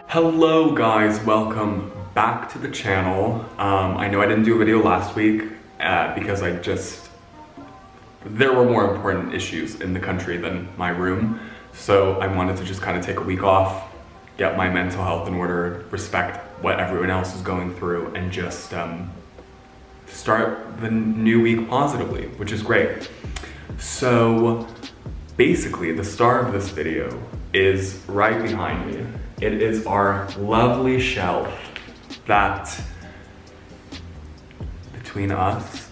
Hello guys, welcome back to the channel. I know I didn't do a video last week because there were more important issues in the country than my room. So I wanted to just kind of take a week off, get my mental health in order, respect what everyone else is going through, and just start the new week positively, which is great. So basically the star of this video is right behind me. It is our lovely shelf that, between us,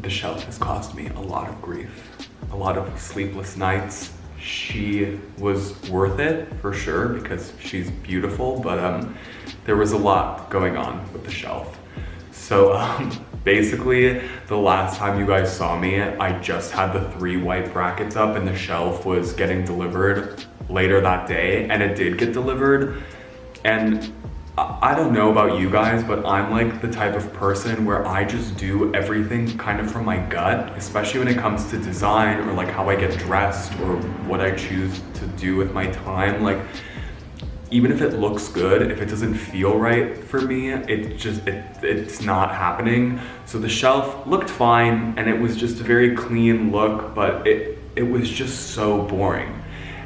the shelf has caused me a lot of grief, a lot of sleepless nights. She was worth it for sure because she's beautiful, but there was a lot going on with the shelf. So basically, the last time you guys saw me, I just had the 3 white brackets up and the shelf was getting delivered later that day, and it did get delivered. And I don't know about you guys, but I'm like the type of person where I just do everything kind of from my gut, especially when it comes to design or like how I get dressed or what I choose to do with my time. Like, even if it looks good, if it doesn't feel right for me, it's not happening. So the shelf looked fine and it was just a very clean look, but it was just so boring.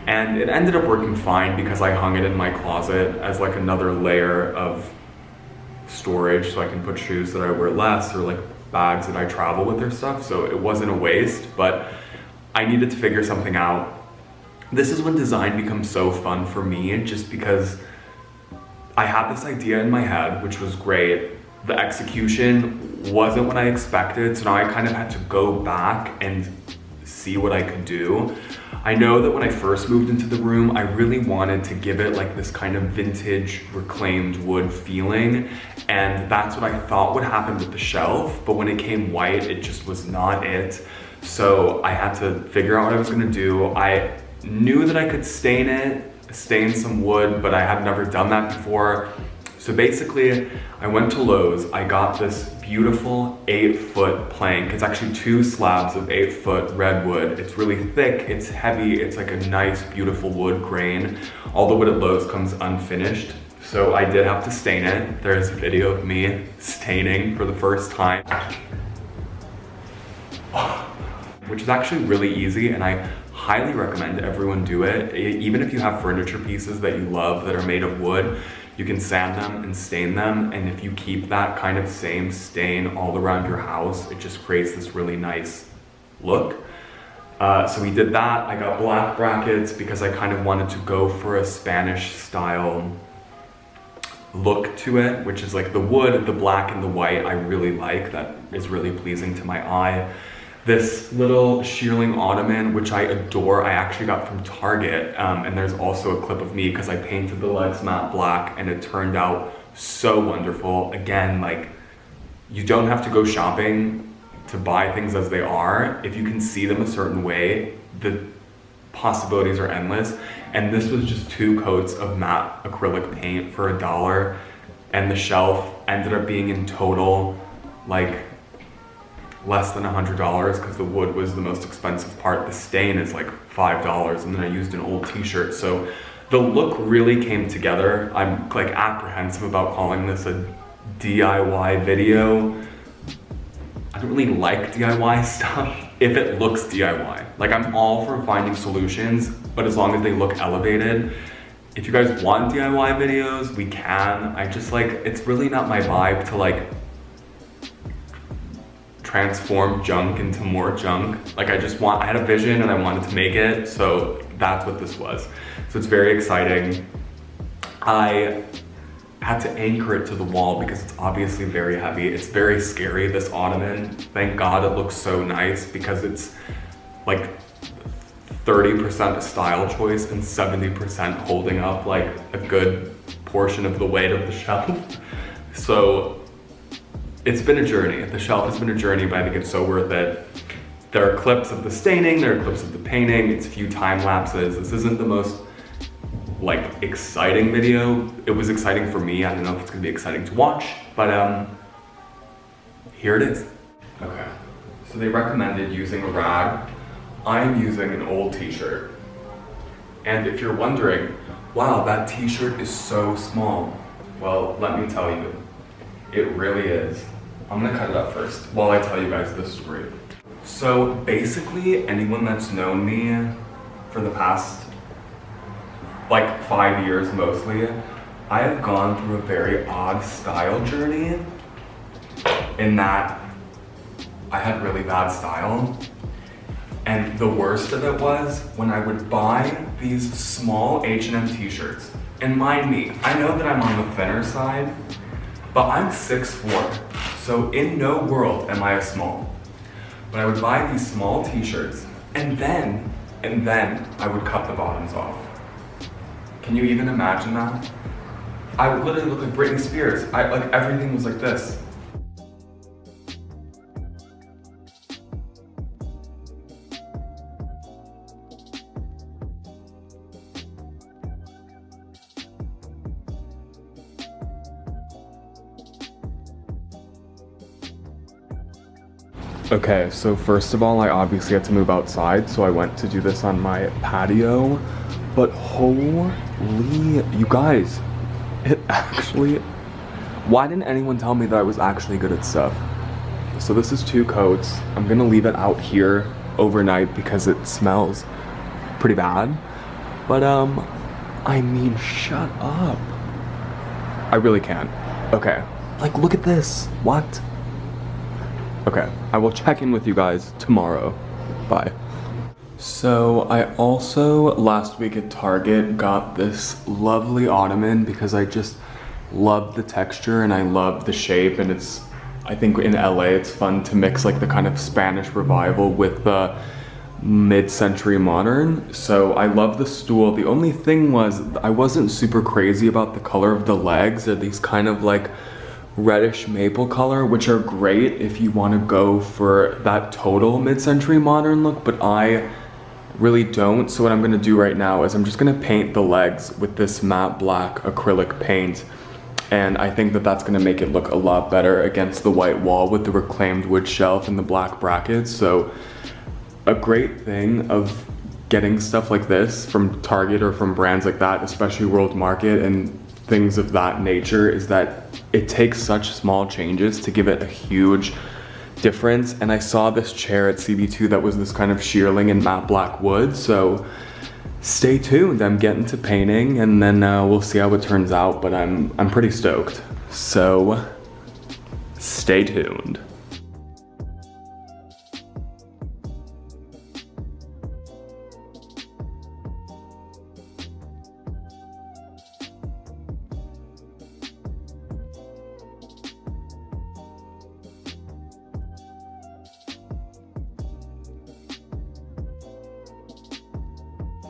And it ended up working fine because I hung it in my closet as like another layer of storage, so I can put shoes that I wear less or like bags that I travel with or stuff. So it wasn't a waste, but I needed to figure something out. This is when design becomes so fun for me, just because I had this idea in my head, which was great. The execution wasn't what I expected, so now I kind of had to go back and see what I could do. I know that when I first moved into the room, I really wanted to give it like this kind of vintage reclaimed wood feeling, and that's what I thought would happen with the shelf, but when it came white, it just was not it. So I had to figure out what I was gonna do. I knew that I could stain some wood, but I had never done that before. So basically, I went to Lowe's. I got this beautiful 8-foot plank. It's actually 2 slabs of 8-foot redwood. It's really thick, it's heavy, it's like a nice, beautiful wood grain. All the wood at Lowe's comes unfinished, so I did have to stain it. There's a video of me staining for the first time, which is actually really easy, and I highly recommend everyone do it. Even if you have furniture pieces that you love that are made of wood, you can sand them and stain them, and if you keep that kind of same stain all around your house, it just creates this really nice look. So we did that. I got black brackets because I kind of wanted to go for a Spanish style look to it, which is like the wood, the black and the white I really like. That is really pleasing to my eye. This little shearling ottoman, which I adore, I actually got from Target, and there's also a clip of me because I painted the legs matte black and it turned out so wonderful. Again, like, you don't have to go shopping to buy things as they are. If you can see them a certain way, the possibilities are endless. And this was just 2 coats of matte acrylic paint for $1, and the shelf ended up being in total like less than $100 because the wood was the most expensive part. The stain is like $5, and then I used an old t-shirt. So the look really came together. I'm like apprehensive about calling this a DIY video. I don't really like DIY stuff if it looks DIY. Like, I'm all for finding solutions, but as long as they look elevated. If you guys want DIY videos, we can. I just like, it's really not my vibe to like transform junk into more junk. Like, I had a vision and I wanted to make it, so that's what this was. So it's very exciting. I had to anchor it to the wall because it's obviously very heavy. It's very scary, this ottoman. Thank God it looks so nice because it's like 30% a style choice and 70% holding up like a good portion of the weight of the shelf. So it's been a journey. The shelf has been a journey, but I think it's so worth it. There are clips of the staining, there are clips of the painting, it's a few time lapses. This isn't the most like exciting video. It was exciting for me. I don't know if it's gonna be exciting to watch, but here it is. Okay, so they recommended using a rag. I'm using an old t-shirt. And if you're wondering, wow, that t-shirt is so small. Well, let me tell you, it really is. I'm gonna cut it up first while I tell you guys this story. So basically, anyone that's known me for the past like 5 years mostly, I have gone through a very odd style journey in that I had really bad style. And the worst of it was when I would buy these small H&M t-shirts. And mind me, I know that I'm on the thinner side, but I'm 6'4", so in no world am I a small. But I would buy these small t-shirts, and then I would cut the bottoms off. Can you even imagine that? I would literally look like Britney Spears. Like everything was like this. Okay, so first of all, I obviously had to move outside, so I went to do this on my patio, but holy, you guys, it actually, why didn't anyone tell me that I was actually good at stuff? So this is 2 coats. I'm gonna leave it out here overnight because it smells pretty bad, but I mean, shut up. I really can't. Okay, like look at this, what? Okay, I will check in with you guys tomorrow. Bye. So I also, last week at Target, got this lovely ottoman because I just love the texture and I love the shape, and it's, I think in LA it's fun to mix like the kind of Spanish revival with the mid-century modern. So I love the stool. The only thing was I wasn't super crazy about the color of the legs. They're these kind of like reddish maple color, which are great if you want to go for that total mid-century modern look, but I really don't. So what I'm going to do right now is I'm just going to paint the legs with this matte black acrylic paint, and I think that that's going to make it look a lot better against the white wall with the reclaimed wood shelf and the black brackets. So a great thing of getting stuff like this from Target or from brands like that, especially World Market and things of that nature, is that it takes such small changes to give it a huge difference. And I saw this chair at CB2 that was this kind of shearling and matte black wood, so stay tuned. I'm getting to painting and then we'll see how it turns out, but I'm pretty stoked, so stay tuned.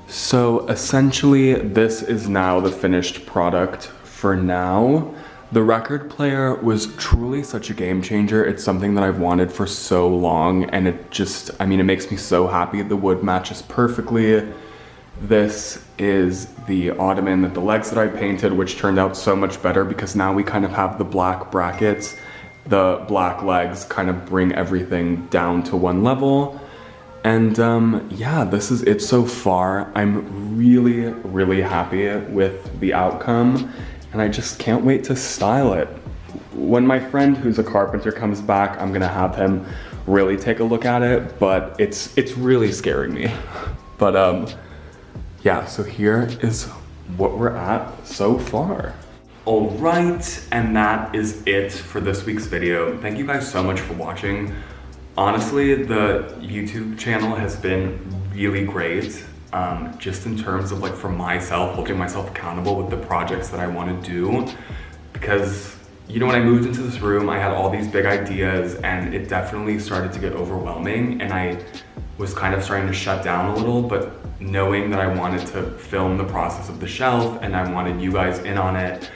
So essentially, this is now the finished product for now. The record player was truly such a game changer. It's something that I've wanted for so long, and it just, I mean, it makes me so happy. The wood matches perfectly. This is the ottoman, the legs that I painted, which turned out so much better because now we kind of have the black brackets. The black legs kind of bring everything down to one level. And yeah, this is it so far. I'm really, really happy with the outcome, and I just can't wait to style it. When my friend who's a carpenter comes back, I'm gonna have him really take a look at it, but it's really scaring me. But yeah, so here is what we're at so far. All right, and that is it for this week's video. Thank you guys so much for watching. Honestly, the YouTube channel has been really great, just in terms of like for myself, holding myself accountable with the projects that I want to do. Because, you know, when I moved into this room, I had all these big ideas and it definitely started to get overwhelming, and I was kind of starting to shut down a little, but knowing that I wanted to film the process of the shelf and I wanted you guys in on it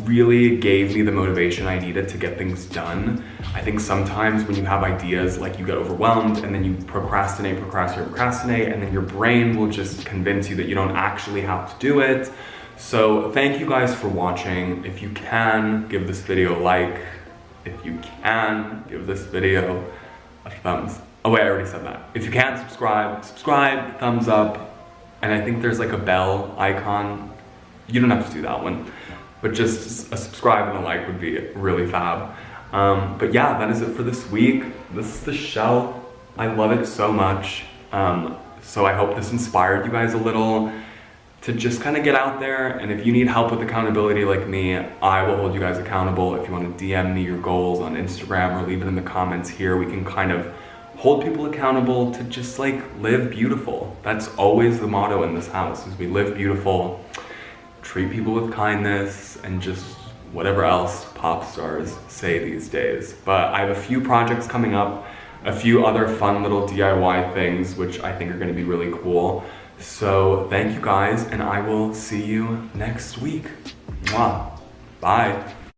really gave me the motivation I needed to get things done. I think sometimes when you have ideas, like you get overwhelmed and then you procrastinate, and then your brain will just convince you that you don't actually have to do it. So thank you guys for watching. If you can, give this video a like. If you can, give this video a thumbs. Oh wait, I already said that. If you can, subscribe, thumbs up. And I think there's like a bell icon. You don't have to do that one, but just a subscribe and a like would be really fab. But yeah, that is it for this week. This is the shelf. I love it so much. So I hope this inspired you guys a little to just kind of get out there. And if you need help with accountability like me, I will hold you guys accountable. If you want to DM me your goals on Instagram or leave it in the comments here, we can kind of hold people accountable to just like live beautiful. That's always the motto in this house, is we live beautiful, treat people with kindness, and just whatever else pop stars say these days. But I have a few projects coming up, a few other fun little DIY things, which I think are gonna be really cool. So thank you guys, and I will see you next week. Mwah. Bye.